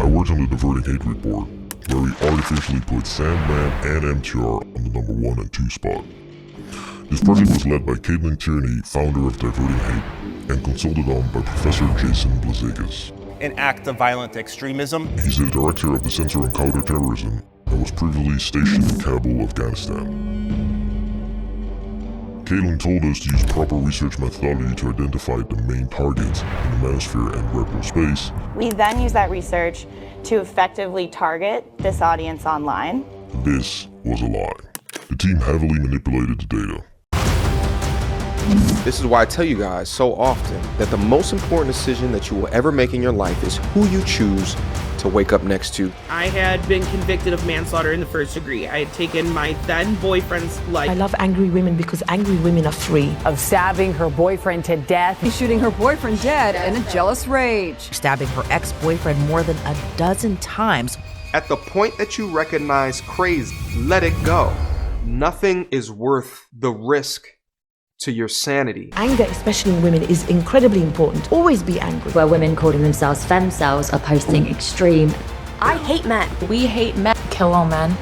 worked on the Diverting Hate report, where he artificially put Sandman and MTR on the #1 and 2 spot. This project was led by Caitlin Tierney, founder of Diverting Hate, and consulted on by Professor Jason Blazakis. An act of violent extremism. He's the director of the Center on Counterterrorism and was previously stationed in Kabul, Afghanistan. Caitlin told us to use proper research methodology to identify the main targets in the manosphere and retro space. We then use that research to effectively target this audience online. This was a lie. The team heavily manipulated the data. This is why I tell you guys so often that the most important decision that you will ever make in your life is who you choose to wake up next to. I had been convicted of manslaughter in the 1st degree. I had taken my then boyfriend's life. I love angry women because angry women are free. Of stabbing her boyfriend to death. Shooting her boyfriend dead in a jealous rage. Stabbing her ex-boyfriend more than a dozen times. At the point that you recognize crazy, let it go. Nothing is worth the risk to your sanity. Anger, especially in women, is incredibly important. Always be angry. Where women calling themselves femcells are posting extreme, I hate men. we hate men, Kill all men.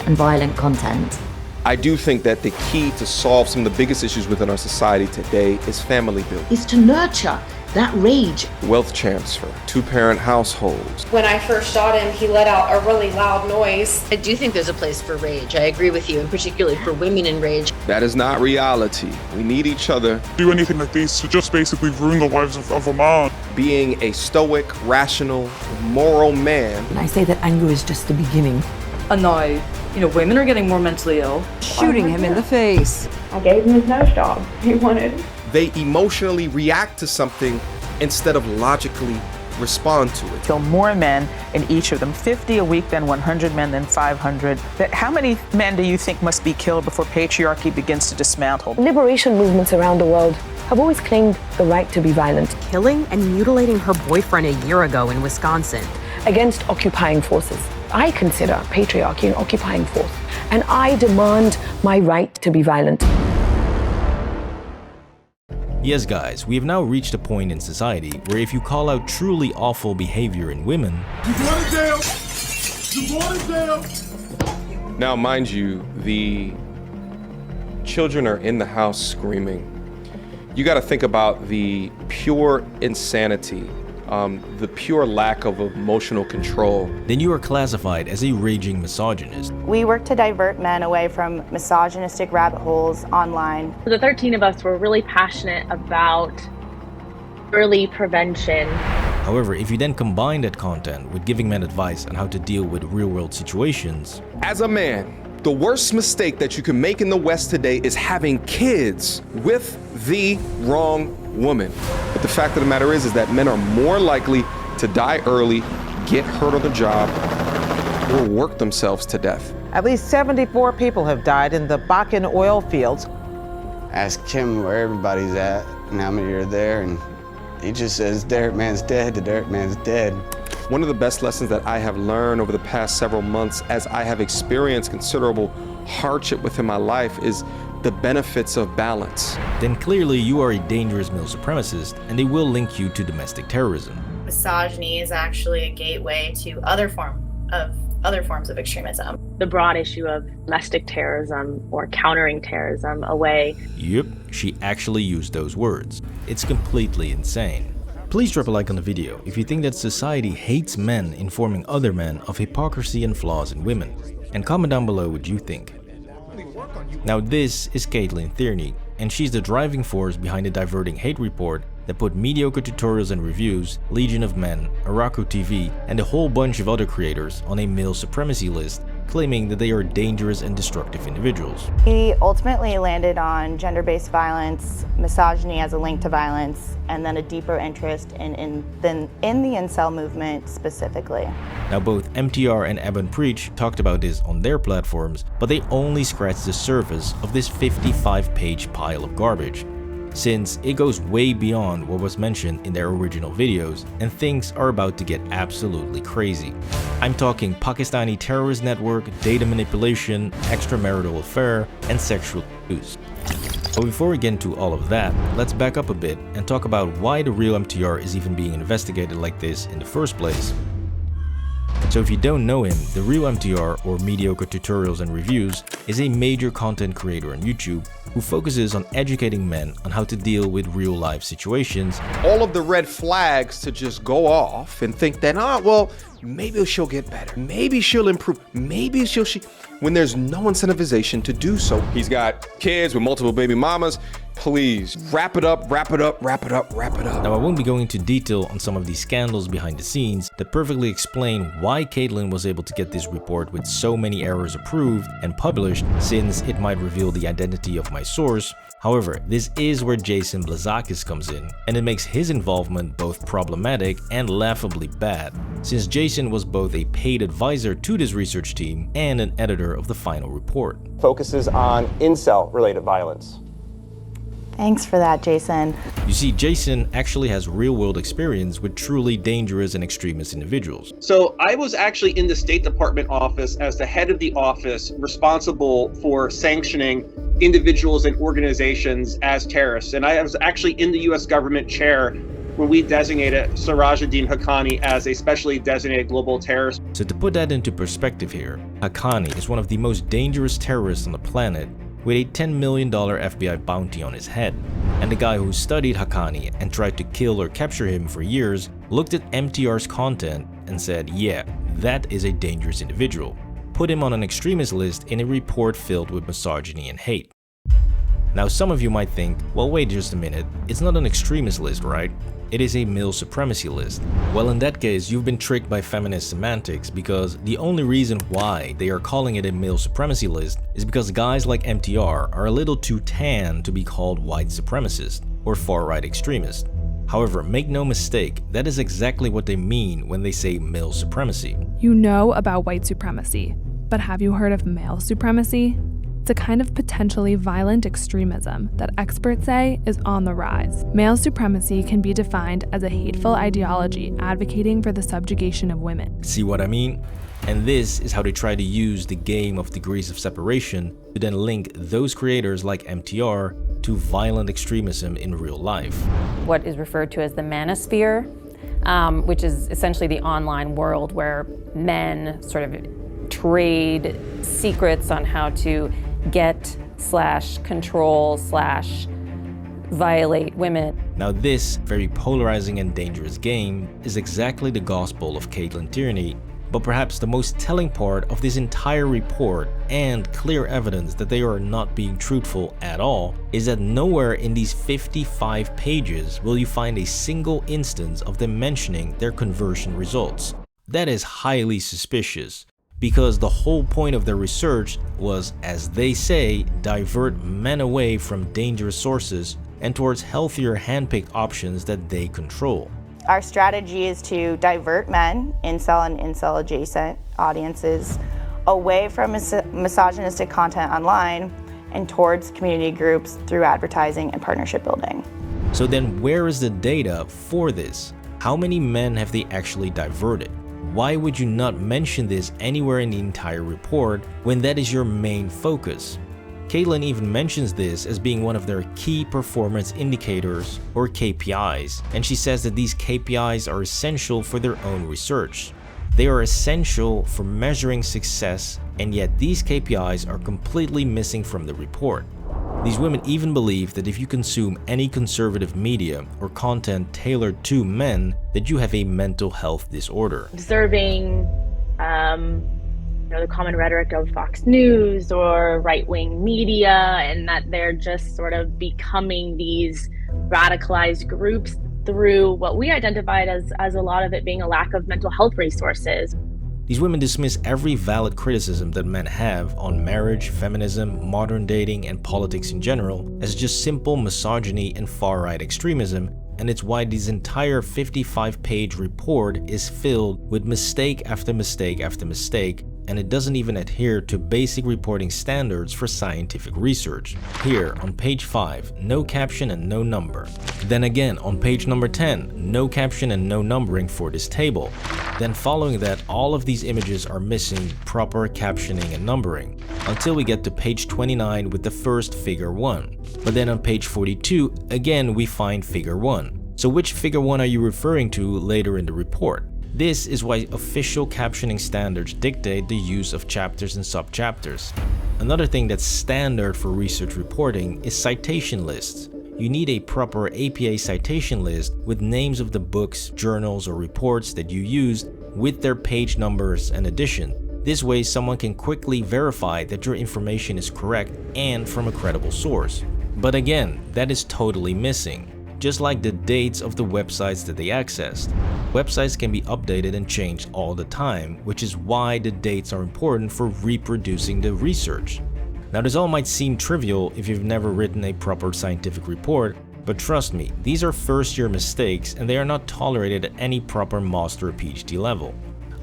and violent content. I do think that the key to solve some of the biggest issues within our society today is family building. Is to nurture that rage. Wealth transfer, 2-parent households. When I first shot him, he let out a really loud noise. I do think there's a place for rage. I agree with you, and particularly for women in rage. That is not reality. We need each other. Do anything like this to just basically ruin the lives of a man. Being a stoic, rational, moral man. And I say that anger is just the beginning. No, women are getting more mentally ill. Shooting him in the face. I gave him his nose job. He wanted. They emotionally react to something instead of logically respond to it. Kill more men in each of them, 50 a week, then 100 men, then 500. How many men do you think must be killed before patriarchy begins to dismantle? Liberation movements around the world have always claimed the right to be violent. Killing and mutilating her boyfriend a year ago in Wisconsin. Against occupying forces. I consider patriarchy an occupying force, and I demand my right to be violent. Yes guys, we have now reached a point in society where if you call out truly awful behavior in women, Now mind you, the children are in the house screaming. You got to think about the pure insanity, the pure lack of emotional control. then you are classified as a raging misogynist. We work to divert men away from misogynistic rabbit holes online. The 13 of us were really passionate about early prevention. However, if you then combine that content with giving men advice on how to deal with real-world situations, As a man, the worst mistake that you can make in the West today is having kids with the wrong woman. But the fact of the matter is that men are more likely to die early, get hurt on the job, or work themselves to death. At least 74 people have died in the Bakken oil fields. Ask Kim where everybody's at and how many are there, and he just says, Dirt Man's dead, the Dirt Man's dead. One of the best lessons that I have learned over the past several months as I have experienced considerable hardship within my life is the benefits of balance. then clearly you are a dangerous male supremacist and they will link you to domestic terrorism. Misogyny is actually a gateway to other forms of extremism. The broad issue of domestic terrorism or countering terrorism away. Yep, she actually used those words. It's completely insane. Please drop a like on the video if you think that society hates men informing other men of hypocrisy and flaws in women, and comment down below what you think. Now this is Caitlin Tierney, and she's the driving force behind the Diverting Hate report that put Mediocre Tutorials and Reviews, Legion of Men, ARAKO TV, and a whole bunch of other creators on a male supremacy list, claiming that they are dangerous and destructive individuals. He ultimately landed on gender-based violence, misogyny as a link to violence, and then a deeper interest in the incel movement specifically. Now both MTR and Eben Preach talked about this on their platforms, but they only scratched the surface of this 55-page pile of garbage, since it goes way beyond what was mentioned in their original videos, and things are about to get absolutely crazy. I'm talking Pakistani terrorist network, data manipulation, extramarital affair, and sexual abuse. But before we get into all of that, let's back up a bit and talk about why the Real MTR is even being investigated like this in the first place. So if you don't know him, the Real MTR, or Mediocre Tutorials and Reviews, is a major content creator on YouTube who focuses on educating men on how to deal with real-life situations. All of the red flags to just go off and think that, well, maybe she'll get better, maybe she'll improve, maybe when there's no incentivization to do so. He's got kids with multiple baby mamas. Please wrap it up, wrap it up, wrap it up, wrap it up. Now, I won't be going into detail on some of these scandals behind the scenes that perfectly explain why Caitlyn was able to get this report with so many errors approved and published, since it might reveal the identity of my source. However, this is where Jason Blazakis comes in, and it makes his involvement both problematic and laughably bad, since Jason was both a paid advisor to this research team and an editor of the final report. Focuses on incel-related violence. Thanks for that, Jason. You see, Jason actually has real-world experience with truly dangerous and extremist individuals. So I was actually in the State Department office as the head of the office responsible for sanctioning individuals and organizations as terrorists. And I was actually in the US government chair when we designated Sirajuddin Haqqani as a specially designated global terrorist. So to put that into perspective here, Haqqani is one of the most dangerous terrorists on the planet, with a $10 million FBI bounty on his head. And the guy who studied Haqqani and tried to kill or capture him for years looked at MTR's content and said, yeah, that is a dangerous individual. Put him on an extremist list in a report filled with misogyny and hate. Now, some of you might think, well, wait just a minute, it's not an extremist list, right? It is a male supremacy list. Well, in that case, you've been tricked by feminist semantics, because the only reason why they are calling it a male supremacy list is because guys like MTR are a little too tan to be called white supremacist or far-right extremist. However, make no mistake, that is exactly what they mean when they say male supremacy. You know about white supremacy, but have you heard of male supremacy? It's a kind of potentially violent extremism that experts say is on the rise. Male supremacy can be defined as a hateful ideology advocating for the subjugation of women. See what I mean? And this is how they try to use the game of degrees of separation to then link those creators like MTR to violent extremism in real life. What is referred to as the manosphere, which is essentially the online world where men sort of trade secrets on how to get/control/violate women. Now this very polarizing and dangerous game is exactly the gospel of Caitlyn Tierney, but perhaps the most telling part of this entire report, and clear evidence that they are not being truthful at all, is that nowhere in these 55 pages will you find a single instance of them mentioning their conversion results. That is highly suspicious, because the whole point of their research was, as they say, divert men away from dangerous sources and towards healthier handpicked options that they control. Our strategy is to divert men, incel and incel adjacent audiences, away from misogynistic content online and towards community groups through advertising and partnership building. So then where is the data for this? How many men have they actually diverted? Why would you not mention this anywhere in the entire report when that is your main focus? Caitlyn even mentions this as being one of their key performance indicators, or KPIs, and she says that these KPIs are essential for their own research. They are essential for measuring success, and yet these KPIs are completely missing from the report. These women even believe that if you consume any conservative media or content tailored to men, that you have a mental health disorder. Observing the common rhetoric of Fox News or right-wing media, and that they're just sort of becoming these radicalized groups through what we identified as a lot of it being a lack of mental health resources. These women dismiss every valid criticism that men have on marriage, feminism, modern dating, and politics in general as just simple misogyny and far-right extremism, and it's why this entire 55-page report is filled with mistake after mistake after mistake, and it doesn't even adhere to basic reporting standards for scientific research. Here, on page 5, no caption and no number. Then again, on page number 10, no caption and no numbering for this table. Then following that, all of these images are missing proper captioning and numbering, until we get to page 29 with the first figure 1. But then on page 42, again we find figure 1. So which figure 1 are you referring to later in the report? This is why official captioning standards dictate the use of chapters and subchapters. Another thing that's standard for research reporting is citation lists. You need a proper APA citation list with names of the books, journals, or reports that you used with their page numbers and edition. This way, someone can quickly verify that your information is correct and from a credible source. But again, that is totally missing. Just like the dates of the websites that they accessed. Websites can be updated and changed all the time, which is why the dates are important for reproducing the research. Now, this all might seem trivial if you've never written a proper scientific report, but trust me, these are first-year mistakes and they are not tolerated at any proper master or PhD level.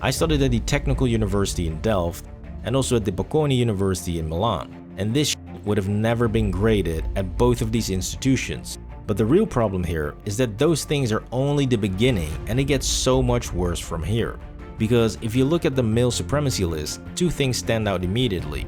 I studied at the Technical University in Delft and also at the Bocconi University in Milan, and this would have never been graded at both of these institutions. But the real problem here is that those things are only the beginning and it gets so much worse from here. Because if you look at the male supremacy list, two things stand out immediately.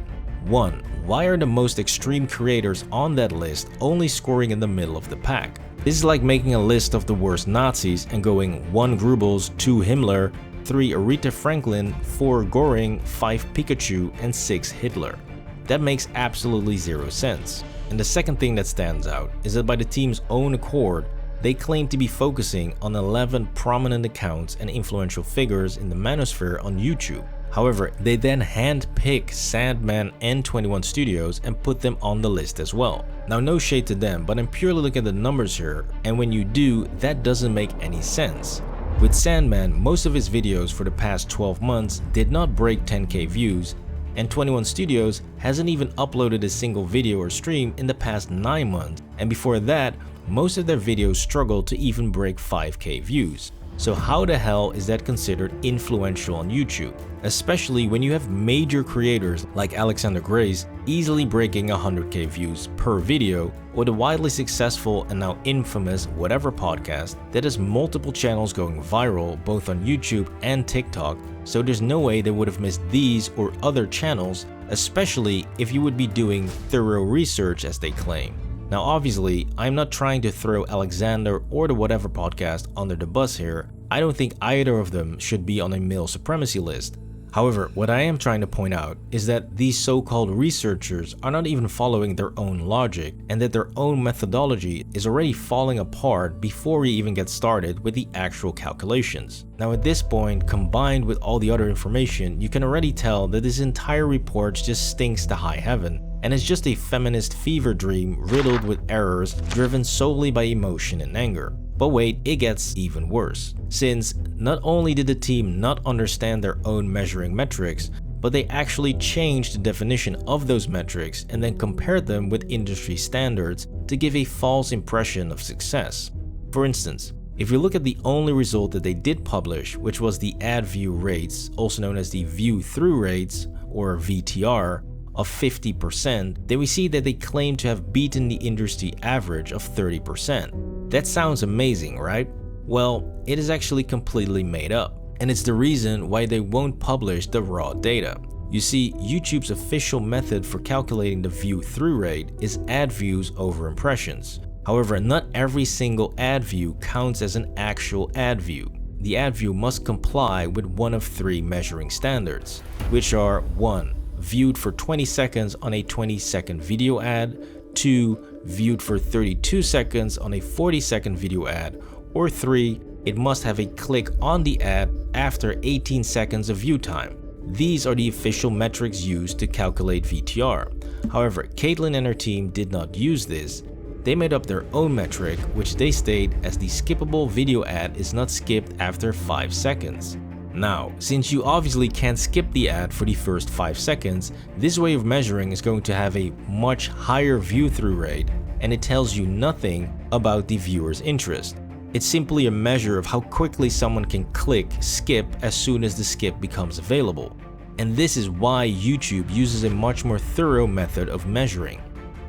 One, why are the most extreme creators on that list only scoring in the middle of the pack? This is like making a list of the worst Nazis and going 1 Goebbels, 2 Himmler, 3 Aretha Franklin, 4 Göring, 5 Pikachu, and 6 Hitler. That makes absolutely zero sense. And the second thing that stands out is that by the team's own accord, they claim to be focusing on 11 prominent accounts and influential figures in the manosphere on YouTube. However, they then handpick Sandman and 21 Studios and put them on the list as well. Now, no shade to them, but I'm purely looking at the numbers here, and when you do, that doesn't make any sense. With Sandman, most of his videos for the past 12 months did not break 10k views, and 21 Studios hasn't even uploaded a single video or stream in the past 9 months, and before that, most of their videos struggled to even break 5k views. So how the hell is that considered influential on YouTube? Especially when you have major creators like Alexander Grace easily breaking 100k views per video, or the widely successful and now infamous Whatever podcast that has multiple channels going viral both on YouTube and TikTok, so there's no way they would have missed these or other channels, especially if you would be doing thorough research as they claim. Now obviously, I'm not trying to throw Alexander or the Whatever podcast under the bus here. I don't think either of them should be on a male supremacy list. However, what I am trying to point out is that these so-called researchers are not even following their own logic, and that their own methodology is already falling apart before we even get started with the actual calculations. Now at this point, combined with all the other information, you can already tell that this entire report just stinks to high heaven, and is just a feminist fever dream riddled with errors driven solely by emotion and anger. But wait, it gets even worse, since not only did the team not understand their own measuring metrics, but they actually changed the definition of those metrics and then compared them with industry standards to give a false impression of success. For instance, if you look at the only result that they did publish, which was the ad view rates, also known as the view through rates or VTR, of 50%, then we see that they claim to have beaten the industry average of 30%. That sounds amazing, right? Well, it is actually completely made up, and it's the reason why they won't publish the raw data. You see, YouTube's official method for calculating the view through rate is ad views over impressions. However, not every single ad view counts as an actual ad view. The ad view must comply with one of 3 measuring standards, which are 1. Viewed for 20 seconds on a 20-second video ad, 2. Viewed for 32 seconds on a 40-second video ad, or 3. It must have a click on the ad after 18 seconds of view time. These are the official metrics used to calculate VTR. However, Caitlin and her team did not use this. They made up their own metric, which they state as the skippable video ad is not skipped after 5 seconds. Now, since you obviously can't skip the ad for the first 5 seconds, this way of measuring is going to have a much higher view-through rate, and it tells you nothing about the viewer's interest. It's simply a measure of how quickly someone can click skip as soon as the skip becomes available. And this is why YouTube uses a much more thorough method of measuring.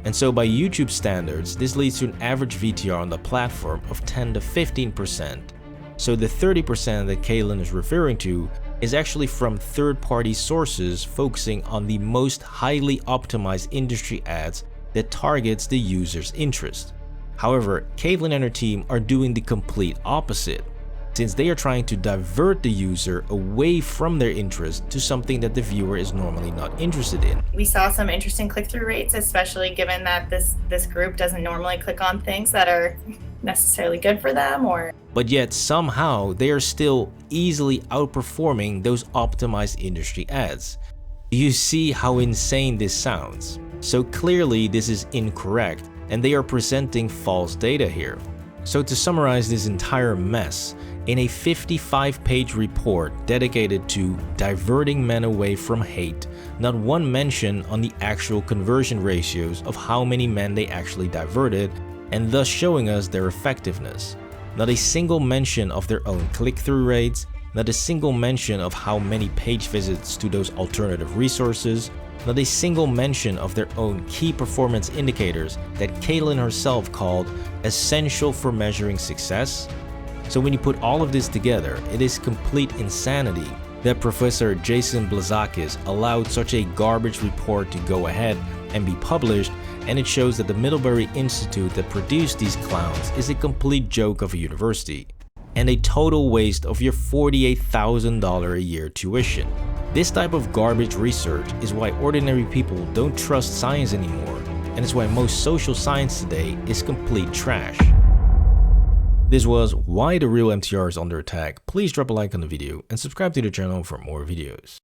And so by YouTube standards, this leads to an average VTR on the platform of 10 to 15%. So the 30% that Caitlin is referring to is actually from third-party sources focusing on the most highly optimized industry ads that targets the user's interest. However, Caitlin and her team are doing the complete opposite. since they are trying to divert the user away from their interest to something that the viewer is normally not interested in. We saw some interesting click-through rates, especially given that this group doesn't normally click on things that are necessarily good for them, but yet somehow they are still easily outperforming those optimized industry ads. Do you see how insane this sounds? So clearly this is incorrect, and they are presenting false data here. So to summarize this entire mess, in a 55-page report dedicated to diverting men away from hate, not one mention on the actual conversion ratios of how many men they actually diverted, and thus showing us their effectiveness. Not a single mention of their own click-through rates, not a single mention of how many page visits to those alternative resources, not a single mention of their own key performance indicators that Caitlin herself called essential for measuring success. So when you put all of this together, it is complete insanity that Professor Jason Blazakis allowed such a garbage report to go ahead and be published, and it shows that the Middlebury Institute that produced these clowns is a complete joke of a university and a total waste of your $48,000 a year tuition. This type of garbage research is why ordinary people don't trust science anymore, and it's why most social science today is complete trash. This was why the real MTR is under attack. Please drop a like on the video and subscribe to the channel for more videos.